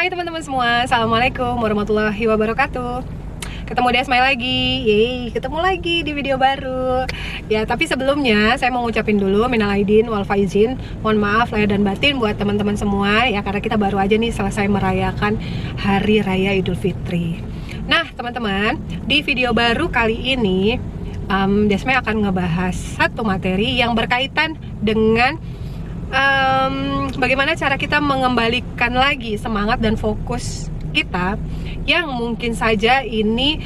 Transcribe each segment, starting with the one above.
Hai teman-teman semua, Assalamualaikum warahmatullahi wabarakatuh. Ketemu di Smile lagi, yeay, ketemu lagi di video baru. Ya, tapi sebelumnya saya mau ngucapin dulu minal aidin wal faizin. Mohon maaf lahir dan batin buat teman-teman semua ya, karena kita baru aja nih selesai merayakan Hari Raya Idul Fitri. Nah, teman-teman, di video baru kali ini Desme akan ngebahas satu materi yang berkaitan dengan bagaimana cara kita mengembalikan lagi semangat dan fokus kita yang mungkin saja ini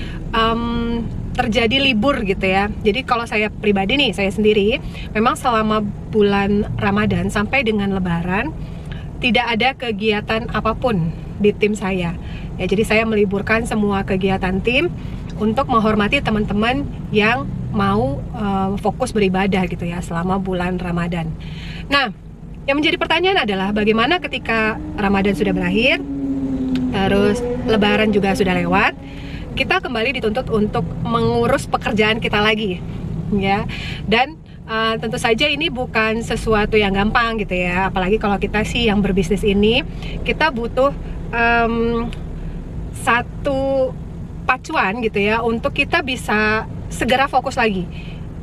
terjadi libur gitu ya. Jadi kalau saya pribadi nih, saya sendiri memang selama bulan Ramadan sampai dengan Lebaran tidak ada kegiatan apapun di tim saya ya. Jadi saya meliburkan semua kegiatan tim untuk menghormati teman-teman yang mau fokus beribadah gitu ya selama bulan Ramadan. Nah, yang menjadi pertanyaan adalah bagaimana ketika Ramadan sudah berakhir, terus Lebaran juga sudah lewat, kita kembali dituntut untuk mengurus pekerjaan kita lagi, ya. Dan tentu saja ini bukan sesuatu yang gampang gitu ya, apalagi kalau kita sih yang berbisnis ini, kita butuh satu pacuan gitu ya untuk kita bisa segera fokus lagi,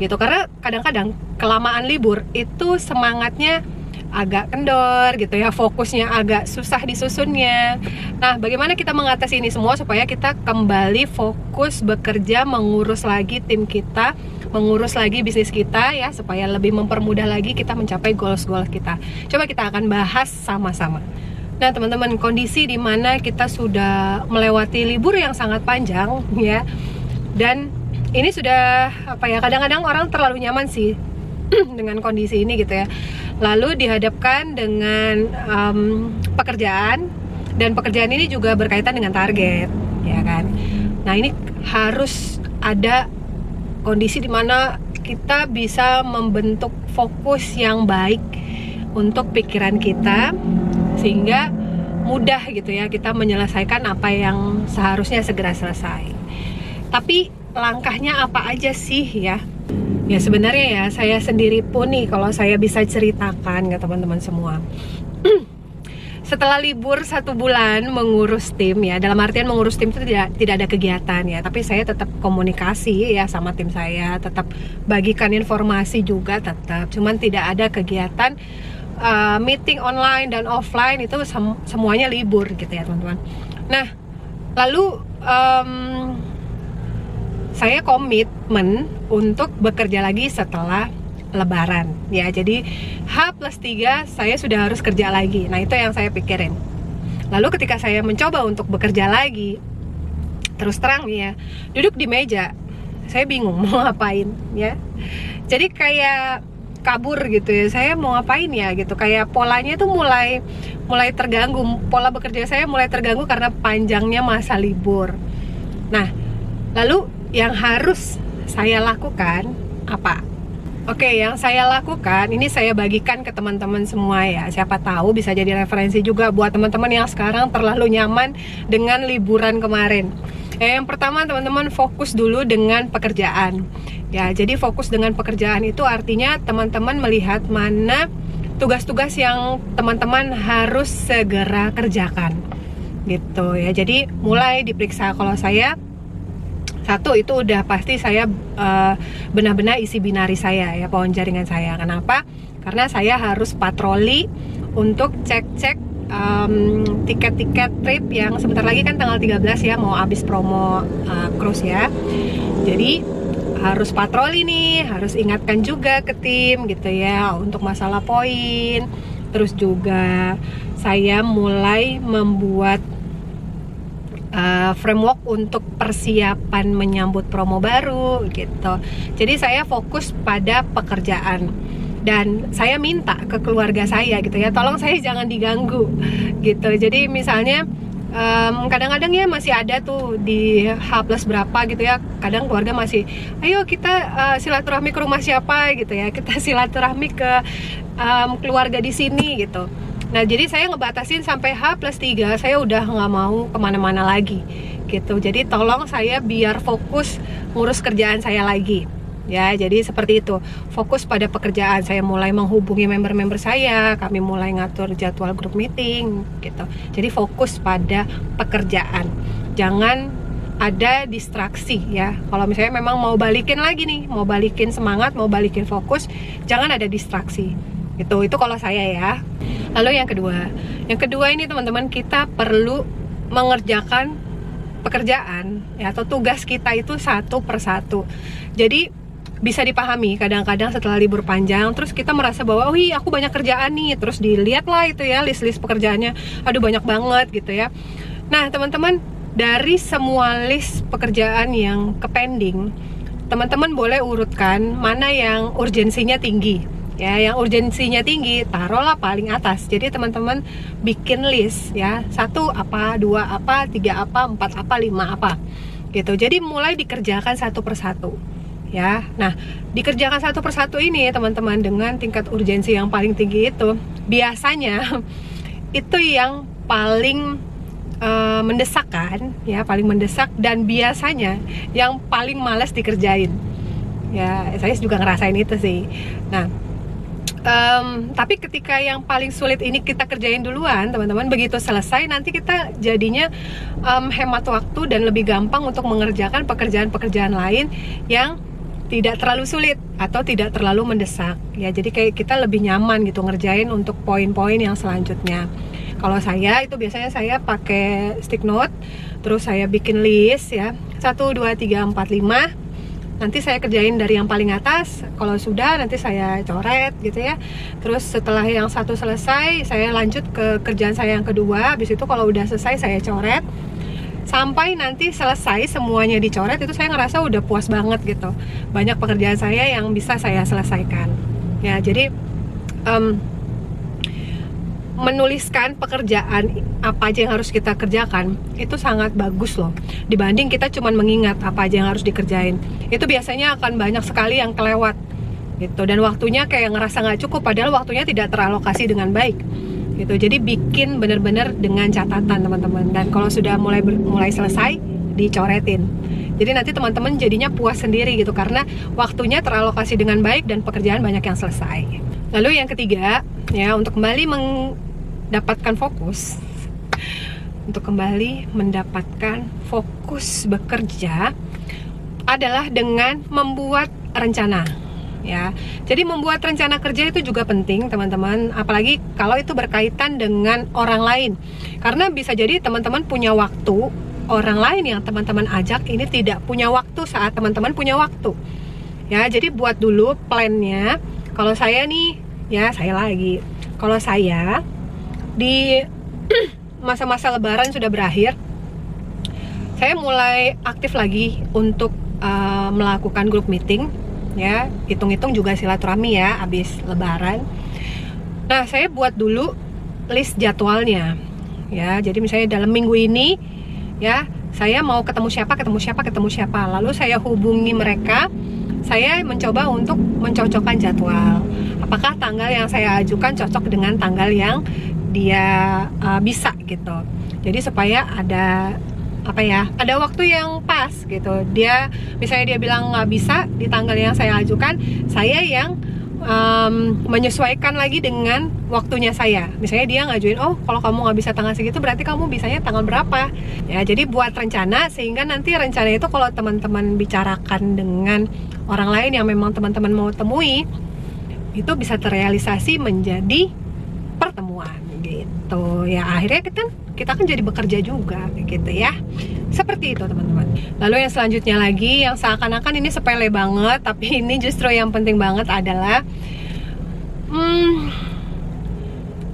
gitu. Karena kadang-kadang kelamaan libur itu semangatnya agak kendor gitu ya, fokusnya agak susah disusunnya. Nah, bagaimana kita mengatasi ini semua supaya kita kembali fokus bekerja, mengurus lagi tim kita, mengurus lagi bisnis kita ya, supaya lebih mempermudah lagi kita mencapai goals-goals kita. Coba kita akan bahas sama-sama. Nah, teman-teman, kondisi di mana kita sudah melewati libur yang sangat panjang ya, dan ini sudah apa ya, kadang-kadang orang terlalu nyaman sih dengan kondisi ini gitu ya. Lalu dihadapkan dengan pekerjaan, dan pekerjaan ini juga berkaitan dengan target, ya kan. Nah, ini harus ada kondisi di mana kita bisa membentuk fokus yang baik untuk pikiran kita, sehingga mudah gitu ya kita menyelesaikan apa yang seharusnya segera selesai. Tapi langkahnya apa aja sih ya? Ya sebenarnya ya, saya sendiri pun nih kalau saya bisa ceritakan ke teman-teman semua, setelah libur 1 bulan mengurus tim ya, dalam artian mengurus tim itu tidak ada kegiatan ya, tapi saya tetap komunikasi ya sama tim saya, tetap bagikan informasi juga tetap, cuman tidak ada kegiatan meeting online dan offline, itu semuanya libur gitu ya teman-teman. Nah, lalu saya komitmen untuk bekerja lagi setelah Lebaran ya. Jadi H+3 saya sudah harus kerja lagi. Nah, itu yang saya pikirin. Lalu ketika saya mencoba untuk bekerja lagi, terus terang nih ya, duduk di meja, saya bingung mau ngapain ya. Jadi kayak kabur gitu ya, saya mau ngapain ya gitu. Kayak polanya tuh mulai terganggu. Pola bekerja saya mulai terganggu karena panjangnya masa libur. Nah, lalu yang harus saya lakukan apa? Oke, yang saya lakukan ini saya bagikan ke teman-teman semua ya. Siapa tahu bisa jadi referensi juga buat teman-teman yang sekarang terlalu nyaman dengan liburan kemarin. Yang pertama, teman-teman fokus dulu dengan pekerjaan. Ya, jadi fokus dengan pekerjaan itu artinya teman-teman melihat mana tugas-tugas yang teman-teman harus segera kerjakan. Gitu ya. Jadi mulai diperiksa. Kalau saya satu itu udah pasti saya benar-benar isi binari saya ya, pohon jaringan saya. Kenapa? Karena saya harus patroli untuk cek-cek tiket-tiket trip yang sebentar lagi kan tanggal 13 ya mau habis promo cruise ya. Jadi harus patroli nih, harus ingatkan juga ke tim gitu ya untuk masalah poin. Terus juga saya mulai membuat framework untuk persiapan menyambut promo baru gitu. Jadi saya fokus pada pekerjaan, dan saya minta ke keluarga saya gitu ya, tolong saya jangan diganggu gitu. Jadi misalnya kadang-kadang ya masih ada tuh di H+ berapa gitu ya, kadang keluarga masih, ayo kita silaturahmi ke rumah siapa gitu ya, kita silaturahmi ke keluarga di sini gitu. Nah, jadi saya ngebatasin sampai H+3, saya udah nggak mau kemana-mana lagi gitu. Jadi tolong saya biar fokus ngurus kerjaan saya lagi ya. Jadi seperti itu, fokus pada pekerjaan. Saya mulai menghubungi member-member saya, kami mulai ngatur jadwal grup meeting gitu. Jadi fokus pada pekerjaan, jangan ada distraksi ya. Kalau misalnya memang mau balikin lagi nih, mau balikin semangat, mau balikin fokus, jangan ada distraksi gitu. Itu kalau saya ya. Lalu yang kedua ini teman-teman, kita perlu mengerjakan pekerjaan ya, atau tugas kita itu satu persatu. Jadi bisa dipahami kadang-kadang setelah libur panjang terus kita merasa bahwa wih aku banyak kerjaan nih, terus dilihat lah itu ya list-list pekerjaannya, aduh banyak banget gitu ya. Nah teman-teman, dari semua list pekerjaan yang pending, teman-teman boleh urutkan mana yang urgensinya tinggi ya. Yang urgensinya tinggi taruhlah paling atas. Jadi teman-teman bikin list ya, 1 apa, 2 apa, 3 apa, 4 apa, 5 apa gitu. Jadi mulai dikerjakan satu persatu ya. Nah, dikerjakan satu persatu ini teman-teman dengan tingkat urgensi yang paling tinggi itu biasanya itu yang paling mendesak kan ya, paling mendesak, dan biasanya yang paling malas dikerjain ya. Saya juga ngerasain itu sih. Nah tapi ketika yang paling sulit ini kita kerjain duluan teman-teman, begitu selesai nanti kita jadinya hemat waktu dan lebih gampang untuk mengerjakan pekerjaan-pekerjaan lain yang tidak terlalu sulit atau tidak terlalu mendesak ya. Jadi kayak kita lebih nyaman gitu ngerjain untuk poin-poin yang selanjutnya. Kalau saya itu biasanya saya pakai stick note, terus saya bikin list ya, 1, 2, 3, 4, 5. Nanti saya kerjain dari yang paling atas. Kalau sudah nanti saya coret gitu ya. Terus setelah yang satu selesai, saya lanjut ke kerjaan saya yang kedua. Habis itu kalau udah selesai saya coret. Sampai nanti selesai semuanya dicoret, itu saya ngerasa udah puas banget gitu. Banyak pekerjaan saya yang bisa saya selesaikan ya. Jadi menuliskan pekerjaan apa aja yang harus kita kerjakan itu sangat bagus loh, dibanding kita cuman mengingat apa aja yang harus dikerjain. Itu biasanya akan banyak sekali yang kelewat gitu, dan waktunya kayak ngerasa nggak cukup, padahal waktunya tidak teralokasi dengan baik gitu. Jadi bikin bener-bener dengan catatan teman-teman, dan kalau sudah mulai selesai dicoretin. Jadi nanti teman-teman jadinya puas sendiri gitu, karena waktunya teralokasi dengan baik dan pekerjaan banyak yang selesai. Lalu yang ketiga ya, untuk kembali mendapatkan fokus, bekerja adalah dengan membuat rencana ya. Jadi membuat rencana kerja itu juga penting teman-teman, apalagi kalau itu berkaitan dengan orang lain, karena bisa jadi teman-teman punya waktu, orang lain yang teman-teman ajak ini tidak punya waktu saat teman-teman punya waktu ya. Jadi buat dulu plannya. Kalau saya nih ya, kalau saya di masa-masa lebaran sudah berakhir, saya mulai aktif lagi untuk melakukan grup meeting ya. Hitung-hitung juga silaturahmi ya abis lebaran. Nah, saya buat dulu list jadwalnya ya. Jadi misalnya dalam minggu ini ya, saya mau ketemu siapa, lalu saya hubungi mereka. Saya mencoba untuk mencocokkan jadwal, apakah tanggal yang saya ajukan cocok dengan tanggal yang dia bisa gitu. Jadi supaya ada waktu yang pas gitu. Dia misalnya dia bilang nggak bisa di tanggal yang saya ajukan, saya yang menyesuaikan lagi dengan waktunya saya. Misalnya dia ngajuin, oh kalau kamu nggak bisa tanggal segitu, berarti kamu bisanya tanggal berapa ya. Jadi buat rencana, sehingga nanti rencana itu kalau teman-teman bicarakan dengan orang lain yang memang teman-teman mau temui, itu bisa terrealisasi menjadi pertemuan gitu ya. Akhirnya kita kan jadi bekerja juga gitu ya. Seperti itu teman-teman. Lalu yang selanjutnya lagi, yang seakan-akan ini sepele banget, tapi ini justru yang penting banget adalah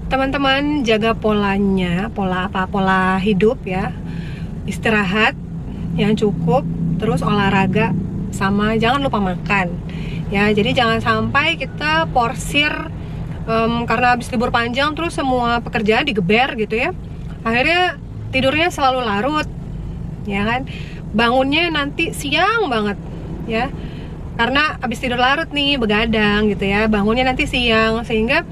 teman-teman jaga polanya, pola hidup ya. Istirahat yang cukup, terus olahraga, sama jangan lupa makan ya. Jadi jangan sampai kita porsir karena habis libur panjang terus semua pekerjaan digeber gitu ya. Akhirnya tidurnya selalu larut ya kan, bangunnya nanti siang banget ya, karena habis tidur larut nih, begadang gitu ya, bangunnya nanti siang, sehingga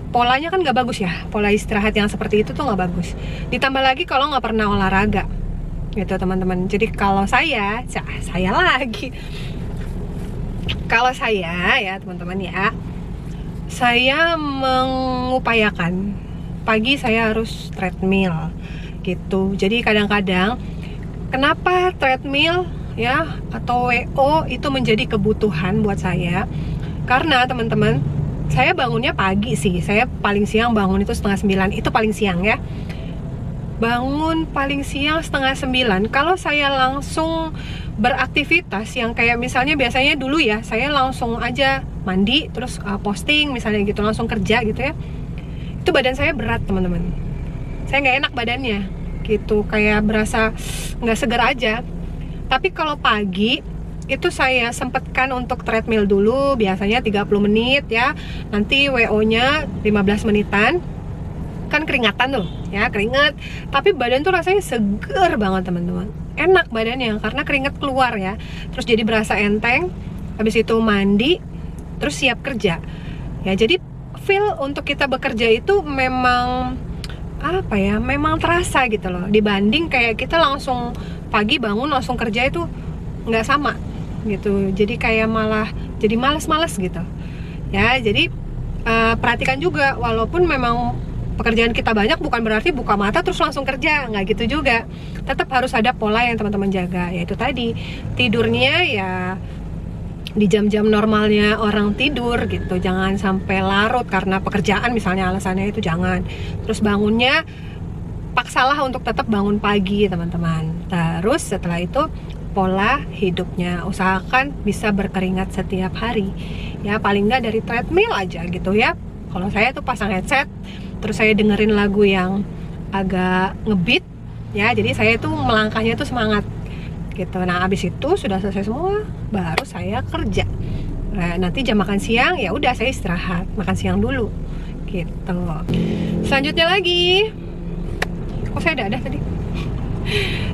polanya kan nggak bagus ya. Pola istirahat yang seperti itu tuh nggak bagus, ditambah lagi kalau nggak pernah olahraga gitu teman-teman. Jadi kalau saya lagi Kalau saya ya teman-teman ya, saya mengupayakan pagi saya harus treadmill gitu. Jadi kadang-kadang kenapa treadmill ya atau WO itu menjadi kebutuhan buat saya? Karena teman-teman, saya bangunnya pagi sih. Saya paling siang bangun itu 8:30. Itu paling siang ya. Bangun paling siang 8:30. Kalau saya langsung beraktivitas yang kayak misalnya biasanya dulu ya, saya langsung aja mandi terus posting misalnya gitu, langsung kerja gitu ya. Itu badan saya berat teman-teman. Saya nggak enak badannya gitu, kayak berasa nggak segar aja. Tapi kalau pagi itu saya sempatkan untuk treadmill dulu, biasanya 30 menit ya. Nanti WO-nya 15 menitan. Kan keringatan tuh ya, keringat, tapi badan tuh rasanya seger banget teman-teman, enak badannya karena keringat keluar ya, terus jadi berasa enteng. Habis itu mandi terus siap kerja ya. Jadi feel untuk kita bekerja itu memang apa ya, memang terasa gitu loh, dibanding kayak kita langsung pagi bangun langsung kerja itu nggak sama gitu. Jadi kayak malah jadi males-males gitu ya. Jadi perhatikan juga, walaupun memang pekerjaan kita banyak bukan berarti buka mata terus langsung kerja, nggak gitu juga. Tetap harus ada pola yang teman-teman jaga, yaitu tadi tidurnya ya di jam-jam normalnya orang tidur gitu, jangan sampai larut karena pekerjaan misalnya, alasannya itu jangan. Terus bangunnya paksalah untuk tetap bangun pagi teman-teman. Terus setelah itu pola hidupnya, usahakan bisa berkeringat setiap hari ya, paling nggak dari treadmill aja gitu ya. Kalau saya tuh pasang headset, terus saya dengerin lagu yang agak ngebeat ya, jadi saya tuh melangkahnya tuh semangat gitu. Nah abis itu sudah selesai semua, baru saya kerja. Nah, nanti jam makan siang ya udah saya istirahat, makan siang dulu gitu. Selanjutnya lagi, kok saya dadah tadi?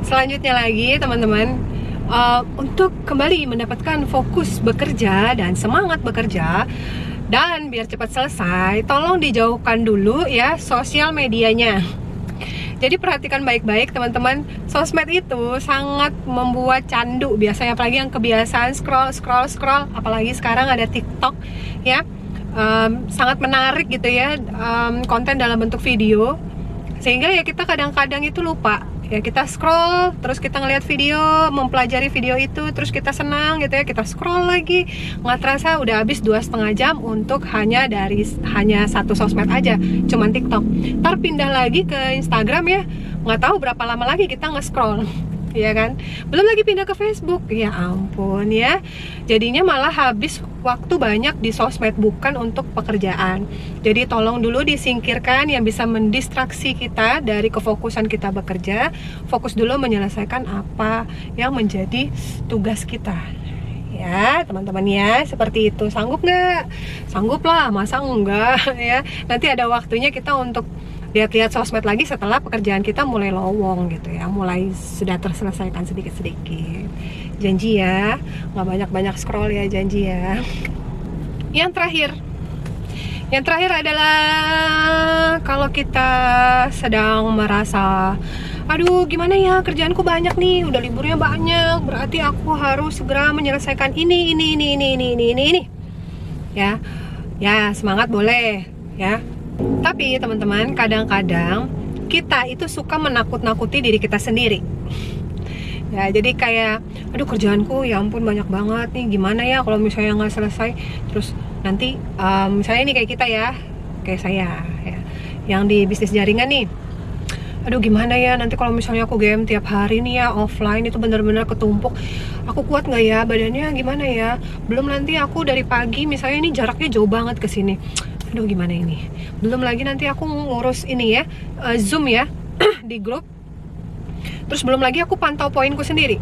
Selanjutnya lagi teman-teman, untuk kembali mendapatkan fokus bekerja dan semangat bekerja dan biar cepat selesai, tolong dijauhkan dulu ya sosial medianya. Jadi perhatikan baik-baik teman-teman, sosmed itu sangat membuat candu biasanya, apalagi yang kebiasaan scroll, apalagi sekarang ada TikTok ya, sangat menarik gitu ya, konten dalam bentuk video, sehingga ya kita kadang-kadang itu lupa ya, kita scroll terus kita ngeliat video, mempelajari video itu, terus kita senang gitu ya, kita scroll lagi, nggak terasa udah habis 2,5 jam untuk hanya satu sosmed aja, cuman TikTok. Ntar pindah lagi ke Instagram ya, nggak tahu berapa lama lagi kita nge-scroll ya kan, belum lagi pindah ke Facebook, ya ampun ya. Jadinya malah habis waktu banyak di sosmed, bukan untuk pekerjaan. Jadi tolong dulu disingkirkan yang bisa mendistraksi kita dari kefokusan kita bekerja. Fokus dulu menyelesaikan apa yang menjadi tugas kita ya teman-teman ya, seperti itu. Sanggup nggak? Sanggup lah, masa enggak ya. Nanti ada waktunya kita untuk lihat-lihat sosmed lagi setelah pekerjaan kita mulai lowong gitu ya, mulai sudah terselesaikan sedikit-sedikit. Janji ya, nggak banyak-banyak scroll ya, janji ya. Yang terakhir adalah kalau kita sedang merasa, aduh gimana ya, kerjaanku banyak nih, udah liburnya banyak, berarti aku harus segera menyelesaikan ini ya. Ya semangat boleh ya. Tapi teman-teman, kadang-kadang kita itu suka menakut-nakuti diri kita sendiri ya. Jadi kayak, aduh kerjaanku ya ampun banyak banget nih, gimana ya kalau misalnya nggak selesai. Terus nanti misalnya ini kayak kita ya, kayak saya ya, yang di bisnis jaringan nih, aduh gimana ya nanti kalau misalnya aku game tiap hari nih ya, offline itu benar-benar ketumpuk, aku kuat nggak ya badannya, gimana ya. Belum nanti aku dari pagi misalnya ini jaraknya jauh banget ke sini, aduh gimana ini. Belum lagi nanti aku ngurus ini ya, Zoom ya di grup. Terus belum lagi aku pantau poinku sendiri,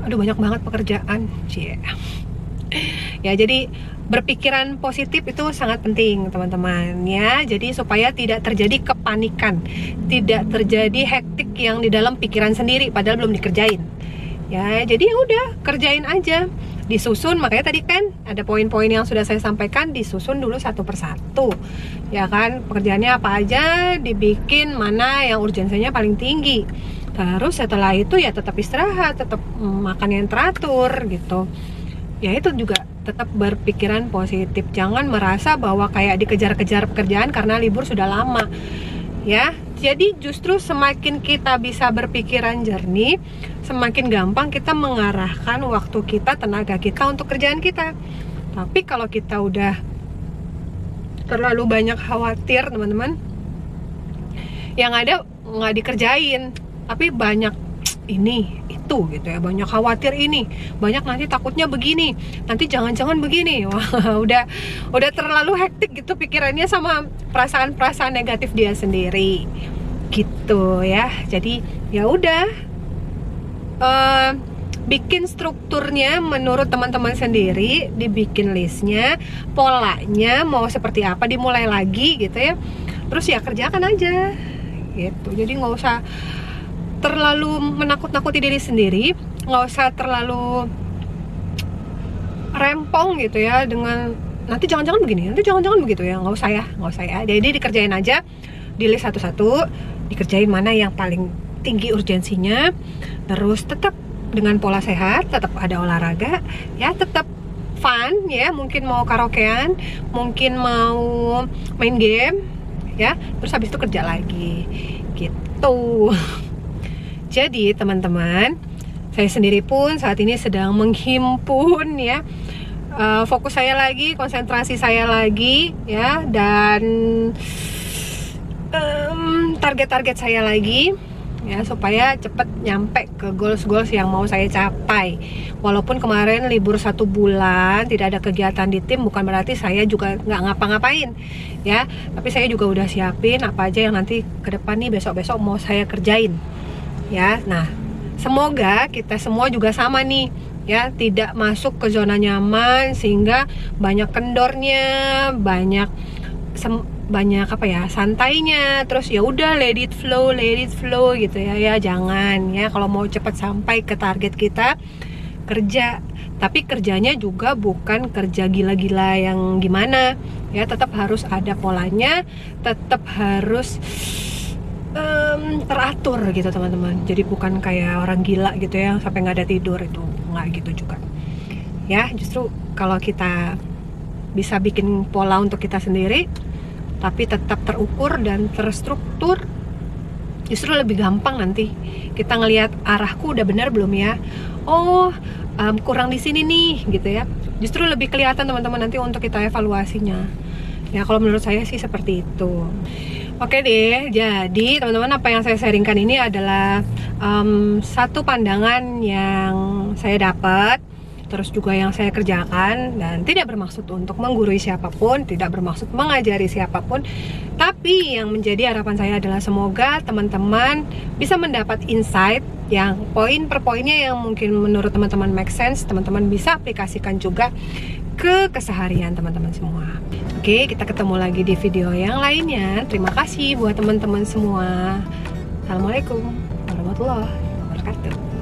aduh banyak banget pekerjaan ya. Jadi berpikiran positif itu sangat penting teman-teman ya. Jadi supaya tidak terjadi kepanikan, tidak terjadi hektik yang di dalam pikiran sendiri padahal belum dikerjain ya. Jadi ya udah kerjain aja, disusun. Makanya tadi kan ada poin-poin yang sudah saya sampaikan, disusun dulu satu persatu ya kan, pekerjaannya apa aja dibikin, mana yang urgensinya paling tinggi. Terus setelah itu ya tetap istirahat, tetap makan yang teratur gitu ya. Itu juga tetap berpikiran positif. Jangan merasa bahwa kayak dikejar-kejar pekerjaan karena libur sudah lama. Ya, jadi justru semakin kita bisa berpikiran jernih, semakin gampang kita mengarahkan waktu kita, tenaga kita untuk kerjaan kita. Tapi kalau kita udah terlalu banyak khawatir, teman-teman, yang ada nggak dikerjain, tapi banyak ini itu gitu ya, banyak khawatir ini, banyak nanti takutnya begini, nanti jangan-jangan begini. Wah, udah terlalu hektik gitu pikirannya sama perasaan-perasaan negatif dia sendiri gitu ya. Jadi ya udah, bikin strukturnya menurut teman-teman sendiri, dibikin listnya, polanya mau seperti apa, dimulai lagi gitu ya. Terus ya kerjakan aja gitu. Jadi nggak usah terlalu menakut-nakuti diri sendiri, nggak usah terlalu rempong gitu ya dengan nanti jangan-jangan begini, nanti jangan-jangan begitu ya. Nggak usah ya. Jadi dikerjain aja, di list satu-satu, dikerjain mana yang paling tinggi urgensinya. Terus tetap dengan pola sehat, tetap ada olahraga ya, tetap fun ya, mungkin mau karaokean, mungkin mau main game ya, terus habis itu kerja lagi gitu. Jadi teman-teman, saya sendiri pun saat ini sedang menghimpun ya, fokus saya lagi, konsentrasi saya lagi ya, dan target-target saya lagi ya, supaya cepet nyampe ke goals-goals yang mau saya capai. Walaupun kemarin libur 1 bulan tidak ada kegiatan di tim, bukan berarti saya juga nggak ngapa-ngapain ya, tapi saya juga udah siapin apa aja yang nanti ke depan nih, besok-besok mau saya kerjain ya. Nah, semoga kita semua juga sama nih ya, tidak masuk ke zona nyaman sehingga banyak kendornya, banyak apa ya, santainya, terus ya udah let it flow gitu ya. Jangan ya, kalau mau cepat sampai ke target kita, kerja, tapi kerjanya juga bukan kerja gila-gila yang gimana ya, tetap harus ada polanya, tetap harus teratur gitu teman-teman. Jadi bukan kayak orang gila gitu ya, sampai nggak ada tidur, itu nggak gitu juga ya. Justru kalau kita bisa bikin pola untuk kita sendiri, tapi tetap terukur dan terstruktur, justru lebih gampang nanti kita ngelihat arahku udah benar belum ya, kurang di sini nih gitu ya. Justru lebih kelihatan teman-teman nanti untuk kita evaluasinya ya. Kalau menurut saya sih seperti itu. Oke deh, jadi teman-teman, apa yang saya sharingkan ini adalah satu pandangan yang saya dapat, terus juga yang saya kerjakan, dan tidak bermaksud untuk menggurui siapapun, tidak bermaksud mengajari siapapun, tapi yang menjadi harapan saya adalah semoga teman-teman bisa mendapat insight yang poin per poinnya yang mungkin menurut teman-teman make sense, teman-teman bisa aplikasikan juga ke keseharian teman-teman semua. Oke, kita ketemu lagi di video yang lainnya. Terima kasih buat teman-teman semua. Assalamualaikum warahmatullahi wabarakatuh.